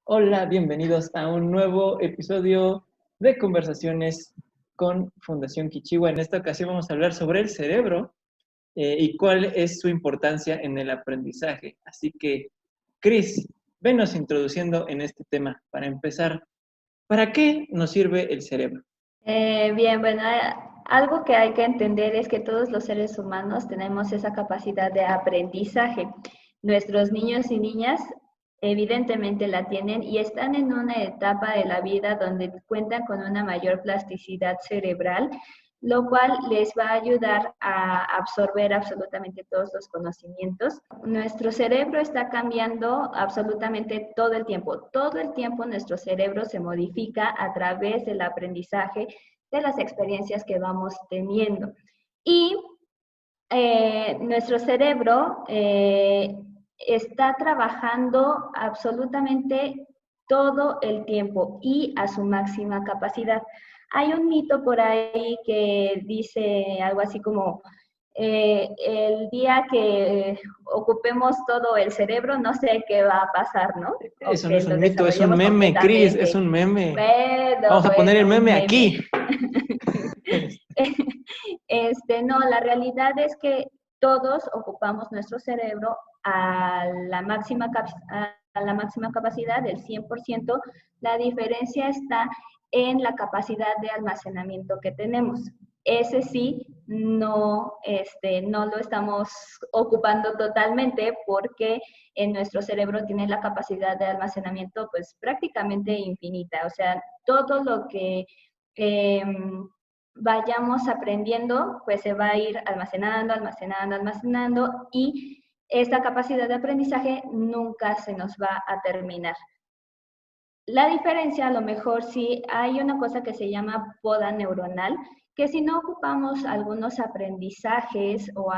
Hola, bienvenidos a un nuevo episodio de Conversaciones con Fundación Kichihua. En esta ocasión vamos a hablar sobre el cerebro y cuál es su importancia en el aprendizaje. Así que, Cris, venos introduciendo en este tema. Para empezar, ¿para qué nos sirve el cerebro? Bien, bueno, algo que hay que entender es que todos los seres humanos tenemos esa capacidad de aprendizaje. Nuestros niños y niñas evidentemente la tienen y están en una etapa de la vida donde cuentan con una mayor plasticidad cerebral, lo cual les va a ayudar a absorber absolutamente todos los conocimientos. Nuestro cerebro está cambiando absolutamente todo el tiempo. Todo el tiempo nuestro cerebro se modifica a través del aprendizaje de las experiencias que vamos teniendo. Y nuestro cerebro está trabajando absolutamente todo el tiempo y a su máxima capacidad. Hay un mito por ahí que dice algo así como, el día que ocupemos todo el cerebro, no sé qué va a pasar, ¿no? O Eso no que es lo un mito, es un desarrollemos meme, Cris, es completamente. un meme. Bueno, Vamos a poner el un meme meme. aquí. No, la realidad es que todos ocupamos nuestro cerebro a la máxima, a la máxima capacidad del 100%. La diferencia está en la capacidad de almacenamiento que tenemos. Ese sí, no lo estamos ocupando totalmente porque en nuestro cerebro tiene la capacidad de almacenamiento pues prácticamente infinita. O sea, todo lo que eh, vayamos aprendiendo, pues se va a ir almacenando, almacenando, almacenando y esta capacidad de aprendizaje nunca se nos va a terminar. La diferencia, a lo mejor sí hay una cosa que se llama poda neuronal, que si no ocupamos algunos aprendizajes o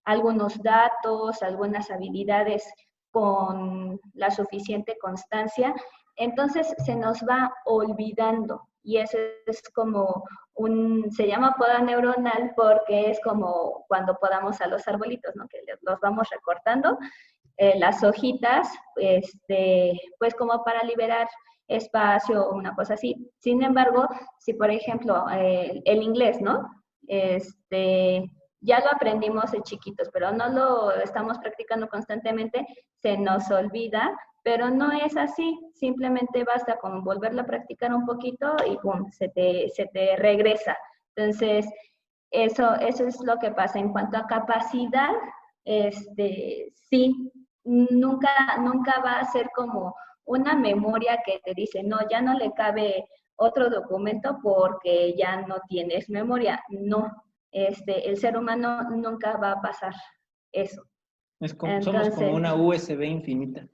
algunos datos, algunas habilidades con la suficiente constancia, entonces se nos va olvidando. Y eso es como se llama poda neuronal porque es como cuando podamos a los arbolitos, ¿no? Que los vamos recortando las hojitas, pues como para liberar espacio o una cosa así. Sin embargo, si por ejemplo el inglés, ¿no? Ya lo aprendimos de chiquitos, pero no lo estamos practicando constantemente, se nos olvida, pero no es así, simplemente basta con volverlo a practicar un poquito y ¡pum! Se te regresa. Entonces, eso es lo que pasa. En cuanto a capacidad, sí, nunca va a ser como una memoria que te dice, no, ya no le cabe otro documento porque ya no tienes memoria. No, el ser humano nunca va a pasar eso. Somos como Entonces, una USB infinita.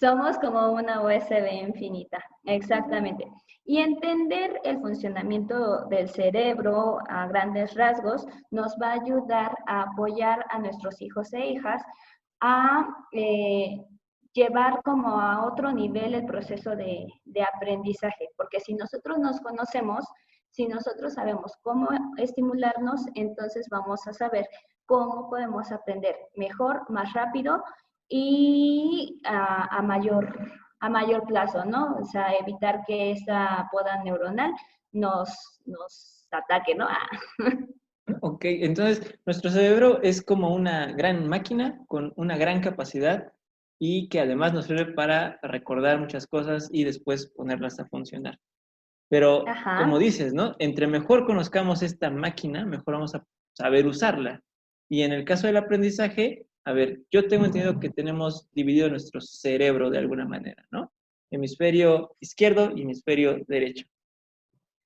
somos como una USB infinita, exactamente. Y entender el funcionamiento del cerebro a grandes rasgos nos va a ayudar a apoyar a nuestros hijos e hijas a llevar como a otro nivel el proceso de aprendizaje, porque si nosotros nos conocemos, si nosotros sabemos cómo estimularnos, entonces vamos a saber cómo podemos aprender mejor, más rápido y a mayor plazo, ¿no? O sea, evitar que esa poda neuronal nos ataque, ¿no? Ok, entonces nuestro cerebro es como una gran máquina con una gran capacidad y que además nos sirve para recordar muchas cosas y después ponerlas a funcionar. Pero como Ajá. dices, ¿no? Entre mejor conozcamos esta máquina, mejor vamos a saber usarla. Y en el caso del aprendizaje, a ver, yo tengo entendido que tenemos dividido nuestro cerebro de alguna manera, ¿no? Hemisferio izquierdo y hemisferio derecho.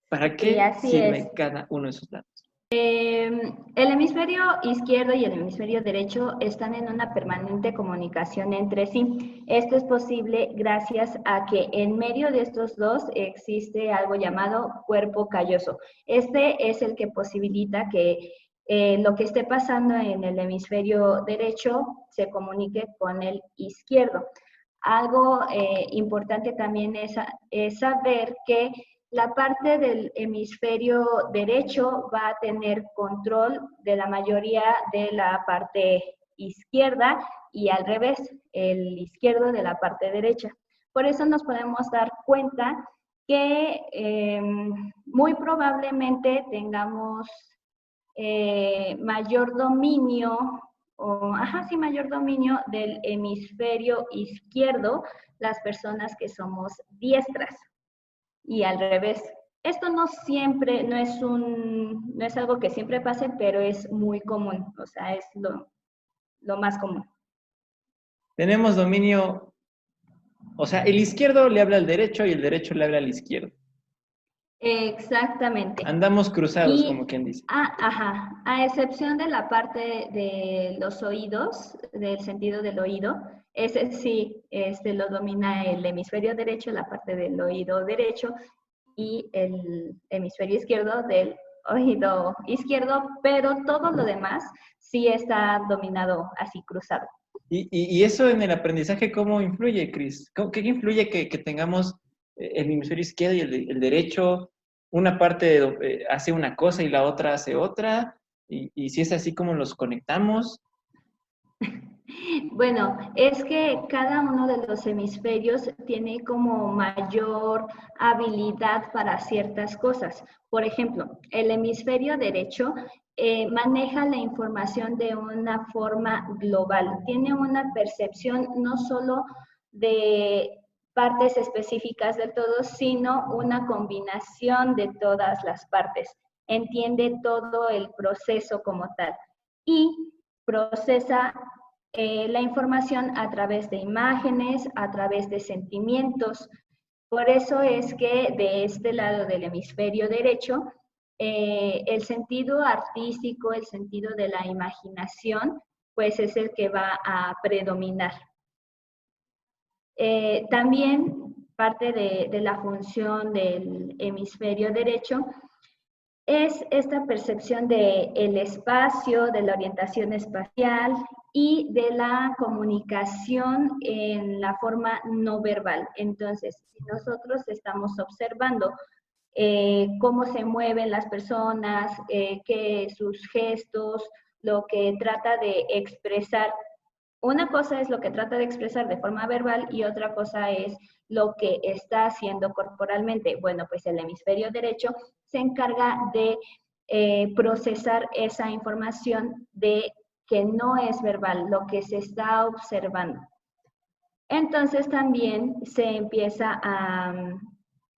¿Para Sí, qué así es. sirve cada uno de esos datos? El hemisferio izquierdo y el hemisferio derecho están en una permanente comunicación entre sí. Esto es posible gracias a que en medio de estos dos existe algo llamado cuerpo calloso. Este es el que posibilita que lo que esté pasando en el hemisferio derecho se comunique con el izquierdo. Algo importante también es saber que la parte del hemisferio derecho va a tener control de la mayoría de la parte izquierda y al revés, el izquierdo de la parte derecha. Por eso nos podemos dar cuenta que muy probablemente tengamos mayor dominio, mayor dominio del hemisferio izquierdo, las personas que somos diestras, y al revés. Esto no siempre, no es algo que siempre pase, pero es muy común, o sea, es lo más común. Tenemos dominio, o sea, el izquierdo le habla al derecho y el derecho le habla al izquierdo. Exactamente. Andamos cruzados, como quien dice. A excepción de la parte de los oídos, del sentido del oído, ese sí lo domina el hemisferio derecho, la parte del oído derecho, y el hemisferio izquierdo del oído izquierdo, pero todo lo demás sí está dominado así cruzado. ¿Y eso en el aprendizaje cómo influye, Cris? ¿Qué influye que tengamos el hemisferio izquierdo y el derecho? Una parte hace una cosa y la otra hace otra, y si es así, ¿cómo los conectamos? Bueno, es que cada uno de los hemisferios tiene como mayor habilidad para ciertas cosas. Por ejemplo, el hemisferio derecho maneja la información de una forma global. Tiene una percepción no solo de partes específicas del todo, sino una combinación de todas las partes. Entiende todo el proceso como tal y procesa la información a través de imágenes, a través de sentimientos. Por eso es que de este lado del hemisferio derecho, el sentido artístico, el sentido de la imaginación, pues es el que va a predominar. También parte de la función del hemisferio derecho es esta percepción del espacio, de la orientación espacial y de la comunicación en la forma no verbal. Entonces, si nosotros estamos observando cómo se mueven las personas, que sus gestos, lo que trata de expresar. Una cosa es lo que trata de expresar de forma verbal y otra cosa es lo que está haciendo corporalmente. Bueno, pues el hemisferio derecho se encarga de procesar esa información de que no es verbal, lo que se está observando. Entonces también se empieza a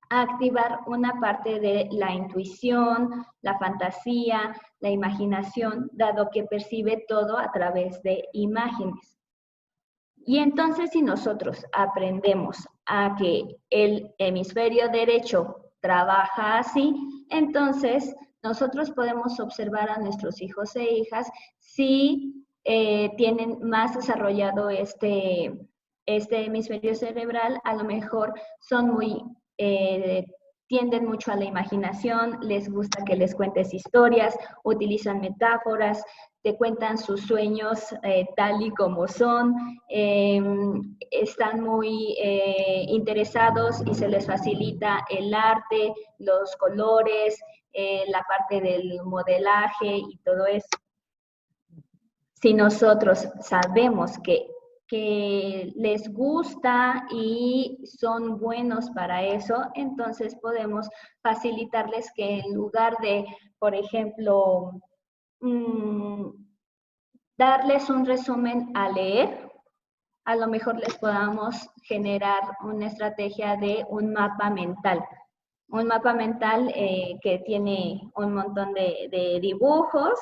activar una parte de la intuición, la fantasía, la imaginación, dado que percibe todo a través de imágenes. Y entonces si nosotros aprendemos a que el hemisferio derecho trabaja así, entonces nosotros podemos observar a nuestros hijos e hijas si tienen más desarrollado este hemisferio cerebral, a lo mejor son tienden mucho a la imaginación, les gusta que les cuentes historias, utilizan metáforas, te cuentan sus sueños tal y como son, están muy interesados y se les facilita el arte, los colores, la parte del modelaje y todo eso. Si nosotros sabemos que les gusta y son buenos para eso, entonces podemos facilitarles que en lugar de, por ejemplo, darles un resumen a leer, a lo mejor les podamos generar una estrategia de un mapa mental. Un mapa mental que tiene un montón de dibujos,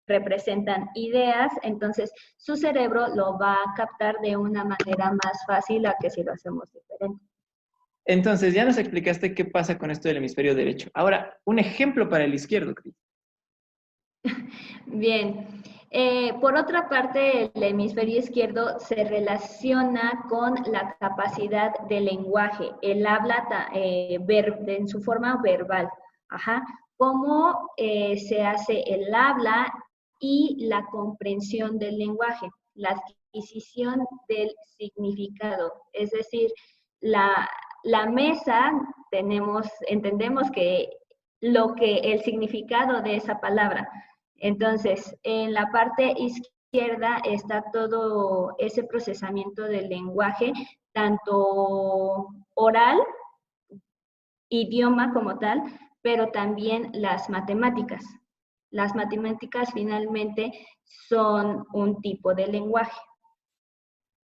representan ideas, entonces su cerebro lo va a captar de una manera más fácil a que si lo hacemos diferente. Entonces, ya nos explicaste qué pasa con esto del hemisferio derecho. Ahora, un ejemplo para el izquierdo, Cris. Bien. Por otra parte, el hemisferio izquierdo se relaciona con la capacidad de lenguaje, el habla en su forma verbal. Cómo se hace el habla y la comprensión del lenguaje, la adquisición del significado. Es decir, la mesa, entendemos que el significado de esa palabra. Entonces, en la parte izquierda está todo ese procesamiento del lenguaje, tanto oral, idioma como tal, pero también las matemáticas. Las matemáticas finalmente son un tipo de lenguaje.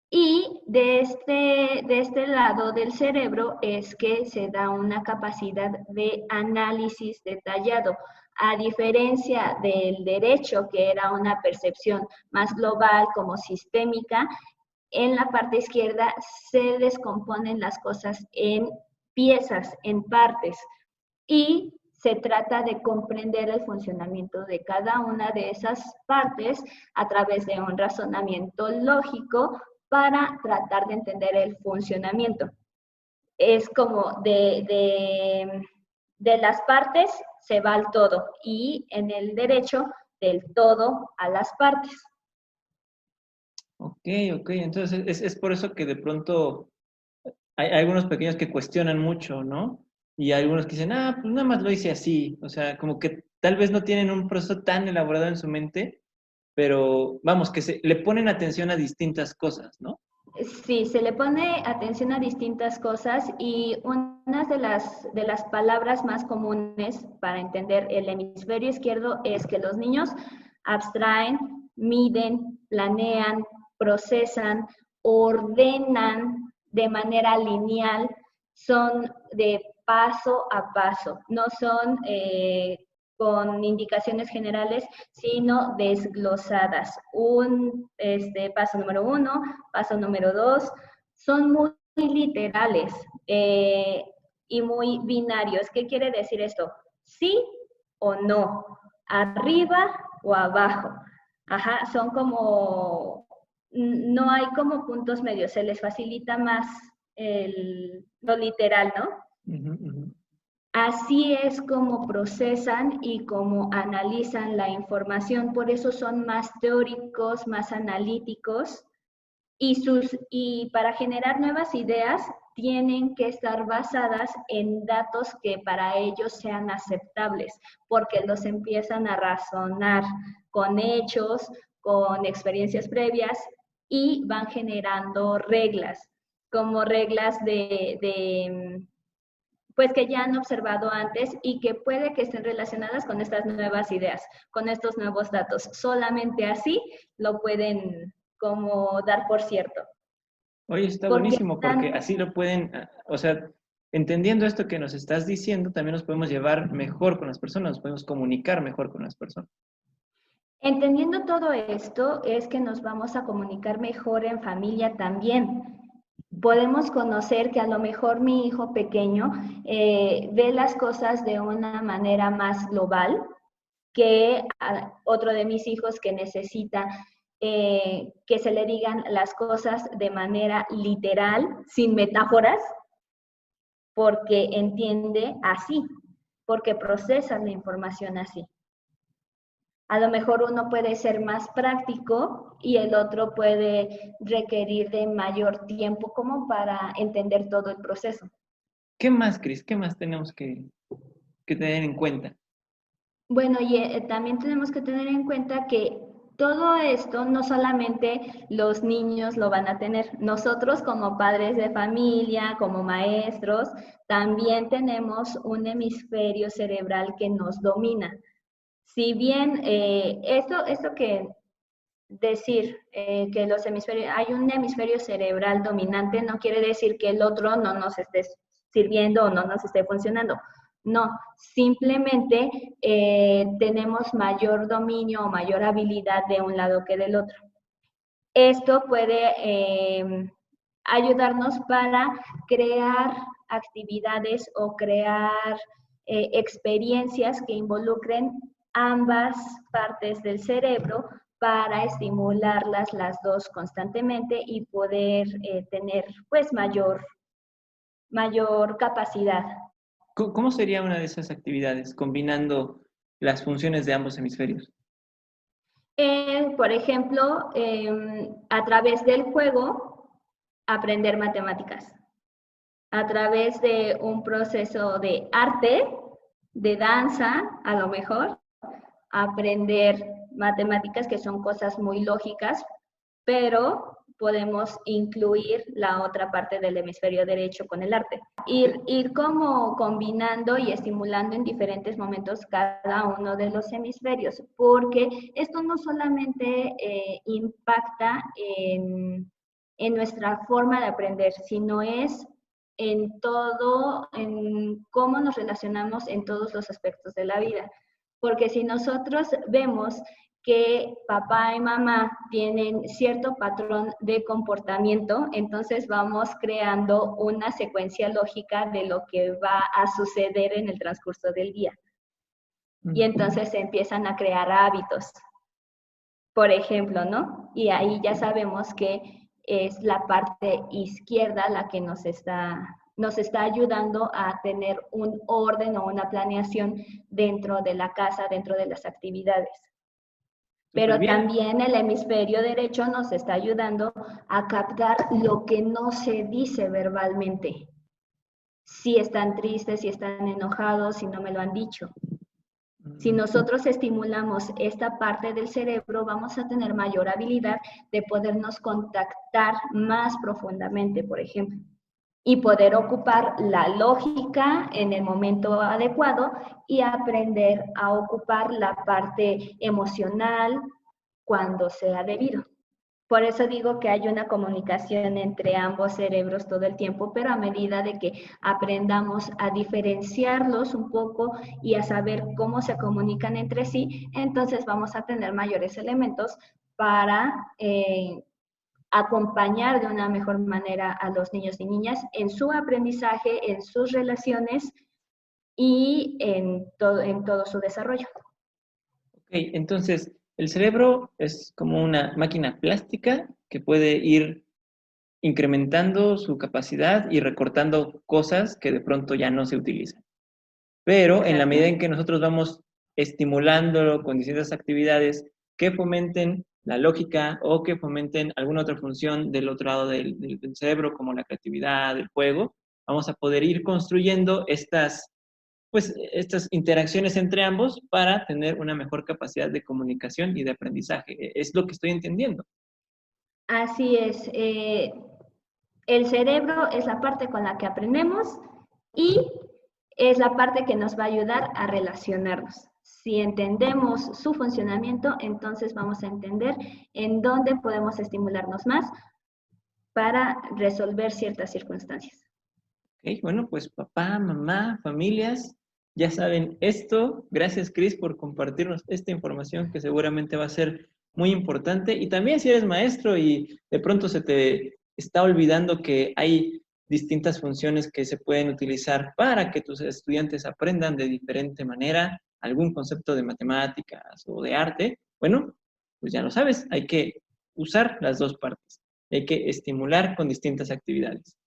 Y de este lado del cerebro es que se da una capacidad de análisis detallado. A diferencia del derecho, que era una percepción más global como sistémica, en la parte izquierda se descomponen las cosas en piezas, en partes, y se trata de comprender el funcionamiento de cada una de esas partes a través de un razonamiento lógico para tratar de entender el funcionamiento. Es como de las partes se va al todo, y en el derecho del todo a las partes. Ok, ok, entonces es por eso que de pronto hay algunos pequeños que cuestionan mucho, ¿no? Y hay algunos que dicen, ah, pues nada más lo hice así. O sea, como que tal vez no tienen un proceso tan elaborado en su mente, pero vamos, que le ponen atención a distintas cosas, ¿no? Sí, se le pone atención a distintas cosas, y una de las palabras más comunes para entender el hemisferio izquierdo es que los niños abstraen, miden, planean, procesan, ordenan de manera lineal, son de paso a paso, no son con indicaciones generales, sino desglosadas. Un paso número 1, paso número 2, son muy literales y muy binarios. ¿Qué quiere decir esto? Sí o no, arriba o abajo. Ajá, son como, no hay como puntos medios, se les facilita más lo literal, ¿no? Uh-huh, uh-huh. Así es como procesan y como analizan la información, por eso son más teóricos, más analíticos, y para generar nuevas ideas tienen que estar basadas en datos que para ellos sean aceptables, porque los empiezan a razonar con hechos, con experiencias previas, y van generando reglas, como reglas pues que ya han observado antes y que puede que estén relacionadas con estas nuevas ideas, con estos nuevos datos. Solamente así lo pueden como dar por cierto. Oye, está Porque buenísimo porque así lo pueden, o sea, entendiendo esto que nos estás diciendo, también nos podemos llevar mejor con las personas, nos podemos comunicar mejor con las personas. entendiendo todo esto es que nos vamos a comunicar mejor en familia también. Podemos conocer que a lo mejor mi hijo pequeño ve las cosas de una manera más global que otro de mis hijos que necesita que se le digan las cosas de manera literal, sin metáforas, porque entiende así, porque procesa la información así. A lo mejor uno puede ser más práctico y el otro puede requerir de mayor tiempo como para entender todo el proceso. ¿Qué más, Cris? ¿Qué más tenemos que tener en cuenta? Bueno, y también tenemos que tener en cuenta que todo esto no solamente los niños lo van a tener. Nosotros como padres de familia, como maestros, también tenemos un hemisferio cerebral que nos domina. Si bien esto que decir que los hemisferios, hay un hemisferio cerebral dominante, no quiere decir que el otro no nos esté sirviendo o no nos esté funcionando. No, simplemente tenemos mayor dominio o mayor habilidad de un lado que del otro. Esto puede ayudarnos para crear actividades o crear experiencias que involucren ambas partes del cerebro para estimularlas las dos constantemente y poder tener pues mayor capacidad. ¿Cómo sería una de esas actividades combinando las funciones de ambos hemisferios? Por ejemplo, a través del juego, aprender matemáticas. A través de un proceso de arte, de danza, a lo mejor, aprender matemáticas, que son cosas muy lógicas, pero podemos incluir la otra parte del hemisferio derecho con el arte. Ir como combinando y estimulando en diferentes momentos cada uno de los hemisferios, porque esto no solamente impacta en nuestra forma de aprender, sino es en todo, en cómo nos relacionamos en todos los aspectos de la vida. Porque si nosotros vemos que papá y mamá tienen cierto patrón de comportamiento, entonces vamos creando una secuencia lógica de lo que va a suceder en el transcurso del día. Y entonces se empiezan a crear hábitos, por ejemplo, ¿no? Y ahí ya sabemos que es la parte izquierda la que nos está ayudando a tener un orden o una planeación dentro de la casa, dentro de las actividades. Pero también el hemisferio derecho nos está ayudando a captar lo que no se dice verbalmente. Si están tristes, si están enojados, si no me lo han dicho. Si nosotros estimulamos esta parte del cerebro, vamos a tener mayor habilidad de podernos contactar más profundamente, por ejemplo, y poder ocupar la lógica en el momento adecuado y aprender a ocupar la parte emocional cuando sea debido. Por eso digo que hay una comunicación entre ambos cerebros todo el tiempo, pero a medida de que aprendamos a diferenciarlos un poco y a saber cómo se comunican entre sí, entonces vamos a tener mayores elementos para acompañar de una mejor manera a los niños y niñas en su aprendizaje, en sus relaciones y en todo su desarrollo. Ok, entonces el cerebro es como una máquina plástica que puede ir incrementando su capacidad y recortando cosas que de pronto ya no se utilizan. Pero en la medida en que nosotros vamos estimulándolo con distintas actividades que fomenten la lógica o que fomenten alguna otra función del otro lado del cerebro, como la creatividad, el juego, vamos a poder ir construyendo estas interacciones entre ambos para tener una mejor capacidad de comunicación y de aprendizaje. Es lo que estoy entendiendo. Así es. El cerebro es la parte con la que aprendemos y es la parte que nos va a ayudar a relacionarnos. Si entendemos su funcionamiento, entonces vamos a entender en dónde podemos estimularnos más para resolver ciertas circunstancias. Ok, bueno, pues papá, mamá, familias, ya saben esto. Gracias, Cris, por compartirnos esta información que seguramente va a ser muy importante. Y también si eres maestro y de pronto se te está olvidando que hay distintas funciones que se pueden utilizar para que tus estudiantes aprendan de diferente manera algún concepto de matemáticas o de arte, bueno, pues ya lo sabes, hay que usar las dos partes. Hay que estimular con distintas actividades.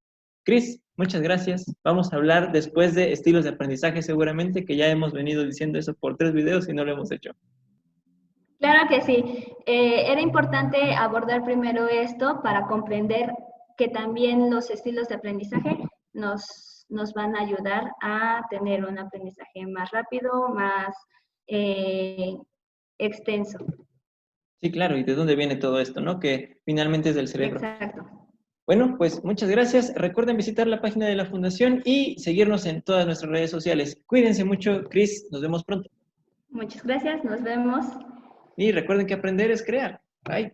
Cris, muchas gracias. Vamos a hablar después de estilos de aprendizaje seguramente, que ya hemos venido diciendo eso por 3 videos y no lo hemos hecho. Claro que sí. Era importante abordar primero esto para comprender que también los estilos de aprendizaje nos van a ayudar a tener un aprendizaje más rápido, más extenso. Sí, claro, y de dónde viene todo esto, ¿no? Que finalmente es del cerebro. Exacto. Bueno, pues muchas gracias. Recuerden visitar la página de la Fundación y seguirnos en todas nuestras redes sociales. Cuídense mucho, Cris. Nos vemos pronto. Muchas gracias. Nos vemos. Y recuerden que aprender es crear. Bye.